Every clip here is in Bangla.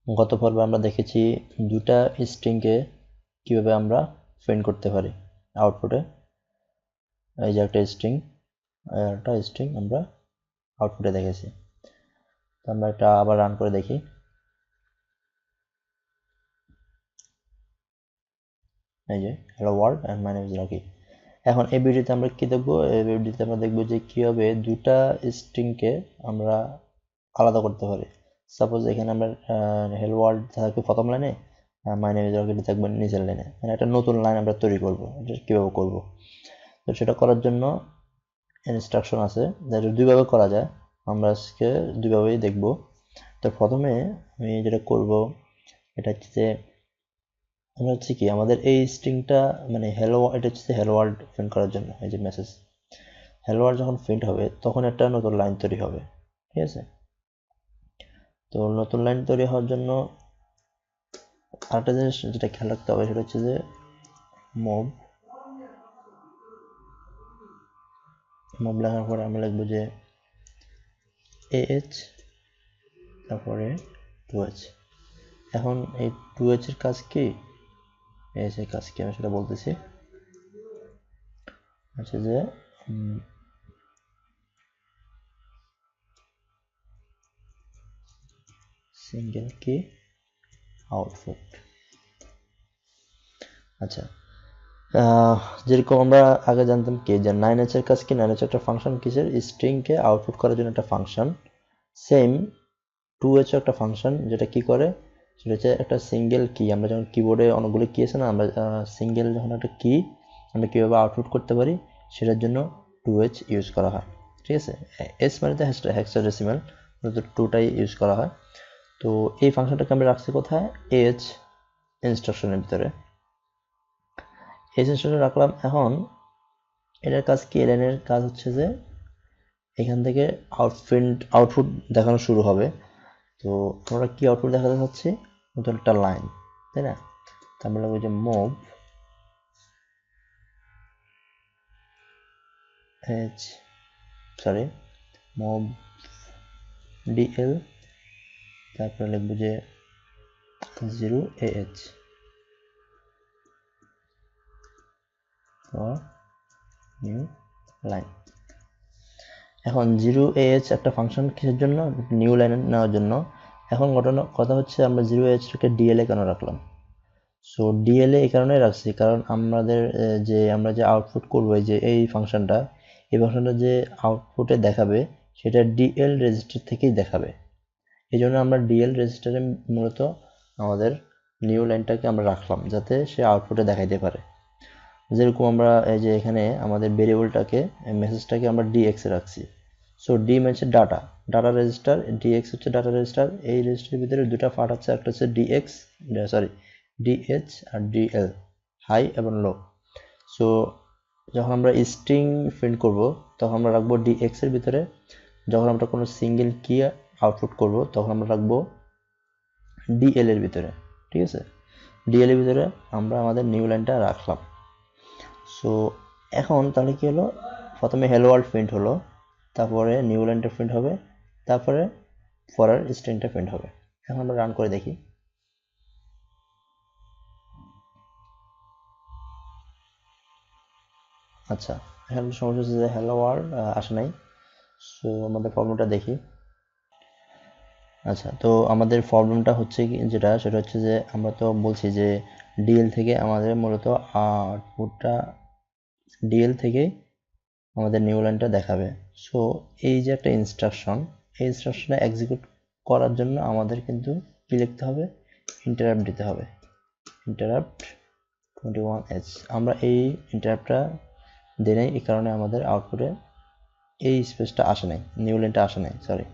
গত পর্বে আমরা দেখেছি দুটা স্ট্রিংকে কিভাবে আমরা প্রিন্ট করতে পারি আউটপুটে। এই যে একটা স্ট্রিং আমরা আউটপুটে দেখেছি। তো আমরা এটা আবার রান করে দেখি। এই যে hello world and my name is Rocky. এখন এই ভিডিওতে আমরা কি দেখবো? এই ভিডিওতে আমরা দেখবো যে কিভাবে দুটা স্ট্রিংকে আমরা আলাদা করতে পারি। সাপোজ এখানে আমরা হ্যালো ওয়ার্ল্ড থাকবে প্রথম লাইনে, মাই নেম ইজ রকি থাকবে নিচের লাইনে, মানে একটা নতুন লাইন আমরা তৈরি করব। এটা কিভাবে করব? তো সেটা করার জন্য ইনস্ট্রাকশন আছে, যেটা দুইভাবে করা যায়। আমরা আজকে দুইভাবেই দেখব। তো প্রথমে আমি যেটা করব এটা হচ্ছে যে আমরা হচ্ছে কি আমাদের এই স্ট্রিংটা মানে হ্যালো, এটা হচ্ছে হ্যালো ওয়ার্ল্ড প্রিন্ট করার জন্য। এই যে মেসেজ হ্যালো ওয়ার্ল্ড যখন প্রিন্ট হবে তখন একটা নতুন লাইন তৈরি হবে, ঠিক আছে? তো নতুন লাইন তৈরি হওয়ার জন্য আরেকটা জিনিস যেটা খেয়াল রাখতে হবে সেটা হচ্ছে যে মুভ লেখার পরে আমরা লিখবো যে AH তারপরে 2H। এখন এই 2H এর কাজ কি, AH এর কাজ কি আমি সেটা বলতেছি। আচ্ছা যে সিঙ্গেল কি আউটপুট। আচ্ছা, যেরকম আমরা আগে জানতাম কি যে 9H এর কাজ কি, 9H একটা ফাংশন, কিসের? স্ট্রিং কে আউটপুট করার জন্য একটা ফাংশন। সেম 2H একটা ফাংশন যেটা কি করে, সেটা হচ্ছে একটা সিঙ্গেল কি। আমরা যখন কিবোর্ডে অনেকগুলো কি আছে না, আমরা সিঙ্গেল যখন একটা কি আমরা কিভাবে আউটপুট করতে পারি সেটার জন্য 2H ইউজ করা হয়, ঠিক আছে? এস মানে তো হেক্সাডেসিমাল, তো 2টাই ইউজ করা হয়। তো এই ফাংশনটাকে আমরা রাখছি কোথায়? এজ ইনস্ট্রাকশনের ভিতরে। এজ ইনস্ট্রাকশন রাখলাম। এখন এটার কাজ কি? এর কাজ হচ্ছে যে এখান থেকে আউটপুট দেখানো শুরু হবে। তো আমরা কি আউটপুট দেখাতে চাচ্ছি? নতুন একটা লাইন, তাই না? তো আমরা লিখব যে মুভ এজ মুভ ডিএল, তারপরে লিখব যে 0AH ফর নিউ লাইন। এখন 0AH একটা ফাংশন কিসের জন্য? নিউ লাইন নেওয়ার জন্য। এখন কথা হচ্ছে আমরা 0AH-টাকে ডিএল এ কেন রাখলাম? সো ডিএল এ এই কারণে রাখছি কারণ আমাদের আমরা যে আউটপুট করবো যে এই ফাংশনটা, এই ফাংশনটা যে আউটপুটে দেখাবে সেটা ডিএল রেজিস্টার থেকেই দেখাবে। এই জন্য আমরা ডিএল রেজিস্টারে মূলত আমাদের নিউ লাইনটাকে আমরা রাখলাম যাতে সে আউটপুটে দেখাইতে পারে। যেরকম আমরা এই যে এখানে আমাদের ভেরিয়েবলটাকে মেসেজটাকে আমরা ডিএক্স এ রাখছি। সো ডি মানে ডাটা রেজিস্টার, ডিএক্স হচ্ছে ডাটা রেজিস্টার। এই রেজিস্টারের ভিতরে দুটা পার্ট আছে, একটা হচ্ছে ডিএইচ আর ডিএল, হাই এবং লো। সো যখন আমরা স্ট্রিং প্রিন্ট করব তখন আমরা রাখবো ডিএক্স এর ভিতরে। যখন আমরা কোনো সিঙ্গেল কি আউটপুট করব তখন আমরা রাখবো ডিএল এর ভিতরে, ঠিক আছে? ডিএল এর ভিতরে আমরা আমাদের নিউ লাইনটা রাখলাম। সো এখন তাহলে কি হলো? প্রথমে হ্যালো ওয়ার্ল্ড প্রিন্ট হলো, তারপরে নিউ লাইনটা প্রিন্ট হবে, তারপরে পরের স্ট্রিংটা প্রিন্ট হবে। এখন আমরা রান করে দেখি। আচ্ছা, এখানে সমস্যা হচ্ছে যে হ্যালো ওয়ার্ল্ড আসে নাই। সো আমাদের প্রবলেমটা দেখি। আচ্ছা, তো আমাদের প্রবলেমটা হচ্ছে কি যেটা, সেটা হচ্ছে যে আমরা তো বলছি যে ডিএল থেকে আমাদের মূলত আউটপুটটা ডিএল থেকে আমাদের নিউ লাইনটা দেখাবে। সো এই যে একটা ইনস্ট্রাকশন, এই ইনস্ট্রাকশনটা এক্সিকিউট করার জন্য আমাদের কিন্তু কি লিখতে হবে? ইন্টারাপ্ট দিতে হবে। Interrupt 21H। আমরা এই ইন্টারাপ্টটা দিই নাই, এই কারণে আমাদের আউটপুটে এই স্পেসটা আসে নাই, নিউ লাইনটা আসে নাই, সরি।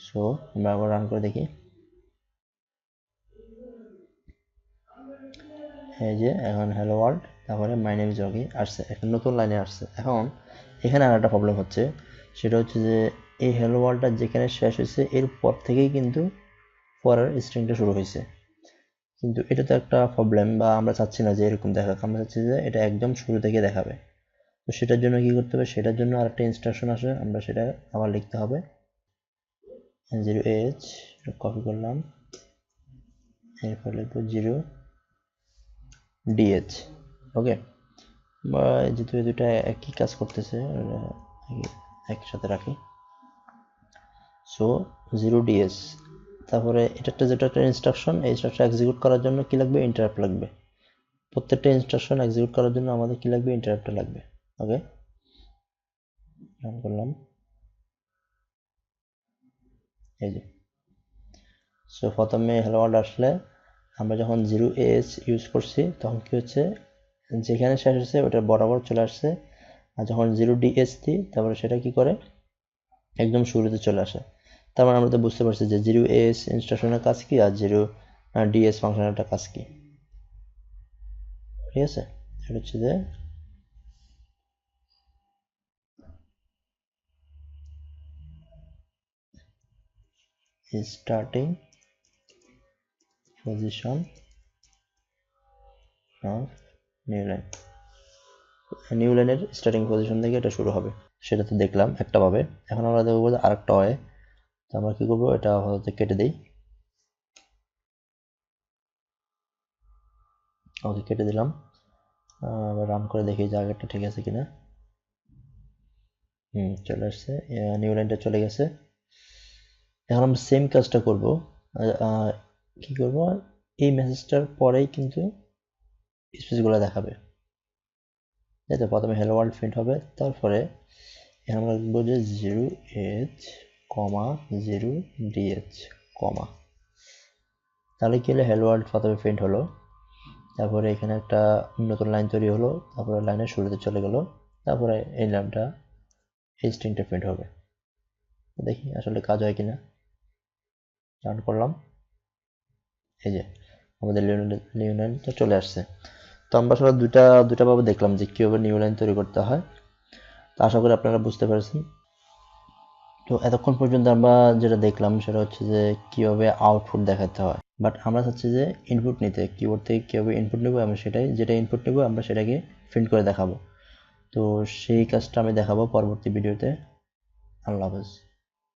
সো আমরা আবার রান করে দেখি। এই যে এখন হ্যালো ওয়ার্ল্ড তারপরে মাই নেম ইজ রকি আসছে, একটা নতুন লাইনে আসছে। এখন এখানে আর একটা প্রবলেম হচ্ছে, সেটা হচ্ছে যে এই হ্যালো ওয়ার্ল্ডটা যেখানে শেষ হয়েছে এরপর থেকেই কিন্তু পরের স্ট্রিংটা শুরু হয়েছে। কিন্তু এটা তো একটা প্রবলেম, বা আমরা চাচ্ছি না যে এরকম দেখাক, আমরা চাচ্ছি যে এটা একদম শুরু থেকে দেখাবে। তো সেটার জন্য কি করতে হবে? সেটার জন্য আরেকটা ইনস্ট্রাকশন আসে, আমরা সেটা আবার লিখতে হবে। 0AH কপি করলাম, এরপর লিখবো 0DH। ওকে, যেহেতু এই দুটা একই কাজ করতেছে একসাথে রাখি। সো 0DS, তারপরে যেটা একটা ইনস্ট্রাকশন, এই ইনস্ট্রাকশন এক্সিকিউট করার জন্য কি লাগবে? ইন্টারাপ্ট লাগবে। প্রত্যেকটা ইনস্ট্রাকশন এক্সিকিউট করার জন্য আমাদের কি লাগবে? ইন্টারাপ্ট লাগবে। ওকে, রান করলাম, এই যে। সো প্রথমে হ্যালো ওয়ার্ল্ড আসলে আমরা যখন 0AH ইউজ করছি তখন কি হচ্ছে, যেখানে শেষ হচ্ছে ওটা বরাবর চলে আসছে, আর যখন 0DS দিই তারপরে সেটা কি করে, একদম শুরুতে চলে আসে। তার মানে আমরা তো বুঝতে পারছি যে 0AH ইনস্ট্রাকশনের কাজ কি আর 0DS ফাংশনের কাজ কি। ঠিক আছে, এটা হচ্ছে যে starting position of new line. New লাইনের স্টার্টিং পজিশন থেকে এটা শুরু হবে, সেটা তো দেখলাম একটা ভাবে। এখন আমরা দেখবো যে আরেকটা হয়, তো আমরা কি করবো, এটা হয়তো কেটে দিই। ওকে, কেটে দিলাম। আবার রান করে দেখি যে আগেরটা ঠিক আছে কিনা। চলে আসছে, নিউ লাইনটা চলে গেছে। এখন আমরা সেম কাজটা করব। কি করব, এই মেসেজটার পরেই কিন্তু স্পেসগুলো দেখাবে। তাই তো, প্রথমে হ্যালো ওয়ার্ল্ড প্রিন্ট হবে, তারপরে এখানে আমরা লিখবো যে 0H, 0DH, তাহলে কি হলো, হ্যালো ওয়ার্ল্ড প্রথমে প্রিন্ট হলো, তারপরে এখানে একটা নতুন লাইন তৈরি হলো, তারপরে লাইনের শুরুতে চলে গেল, তারপরে এই লাইনটা, এই স্ট্রিংটা প্রিন্ট হবে। দেখি আসলে কাজ হয় কিনা। রান করলাম, এই যে আমাদের নিউ লাইনটা চলে আসছে। তো আমরা আসলে দুটা ভাবে দেখলাম যে কিভাবে নিউ লাইন তৈরি করতে হয়। তো আশা করি আপনারা বুঝতে পেরেছেন। তো এতক্ষণ পর্যন্ত আমরা যেটা দেখলাম সেটা হচ্ছে যে কিভাবে আউটপুট দেখাতে হয়, বাট আমরা চাচ্ছি যে ইনপুট নিতে, কিবোর্ড থেকে কিভাবে ইনপুট নেবো, আমরা যেটা ইনপুট নেবো আমরা সেটাকে প্রিন্ট করে দেখাবো। তো সেই কাজটা আমি দেখাবো পরবর্তী ভিডিওতে। আল্লাহ হাফেজ।